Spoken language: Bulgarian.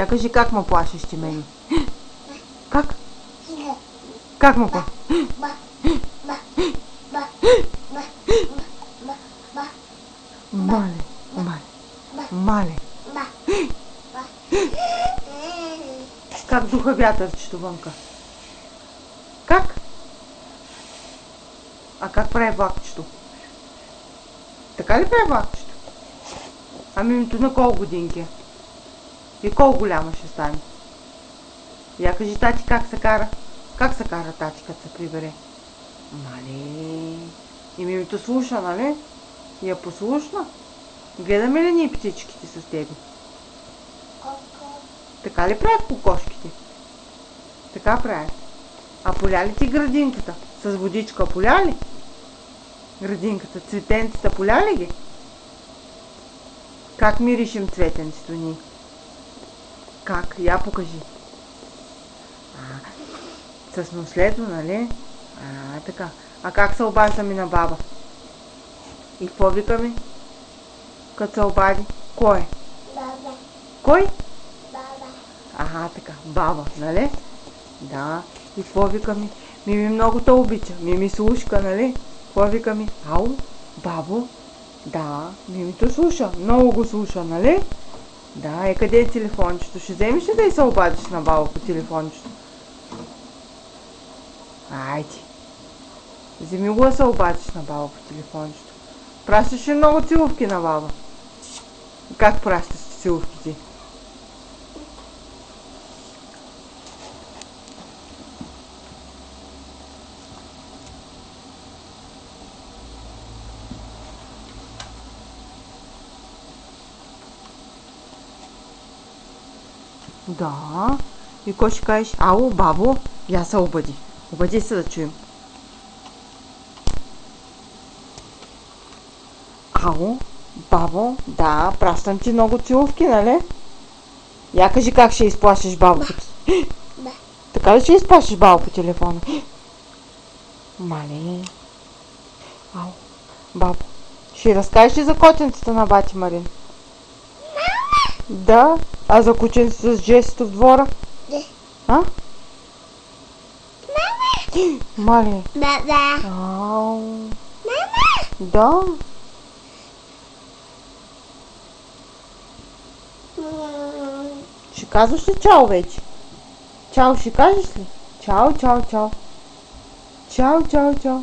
Я кажи как ме плашиш ти мене. Как? Как ме плашиш? Мале, мале. Как духа вятърчето вънка? Как? А как прави влакчето? Така ли прави влакчето? А мимито на колко годинки е? И колко голяма ще стане? Я кажи тати как се кара? Как се кара тати, като се прибере? Мале. И мимито слуша, нали? И е послушна. Гледаме ли ние птичките с тебе? Така ли правят кокошките? Така правят. А поля ли ти градинката? С водичка поля ли? Градинката, цветенцата поля ли ги? Как миришем цветенцето ни? Как? Я покажи. С нослето, нали? Така. А как се обаждаме на баба? И какво викаме? Като се обади? Кой? Баба. Кой? Баба. Така. Баба, нали? Да. И какво викаме? Мими много те обича. Мими слушка, нали? Какво викаме? Ау, бабо. Да, мимито слуша. Много го слуша, нали? Да, къде е телефончето? Ще вземеш ли да и се обадиш на баба по телефончето? Айде. Вземи го да се обадиш на баба по телефончето. Пращаш ли много целувки на баба? Как пращаш целувките? Да. И кой ще кажеш? Ало, бабо, я се обади. Обади се да чуем. Ало, бабо, да, пращам ти много целувки, нали? Я кажи как ще изплашиш бабо. Така ли ще изплашиш бабо по телефона? Мале. Ало, бабо, ще разкажеш ли за котенцата на бати Марин? Да. А за кученцето с Джесито в двора? Не. А? Мале. Баба. Ау. Мама. Да. Ще казваш ли чао вече? Чао ще кажеш ли? Чао, чао, чао. Чао, чао, чао.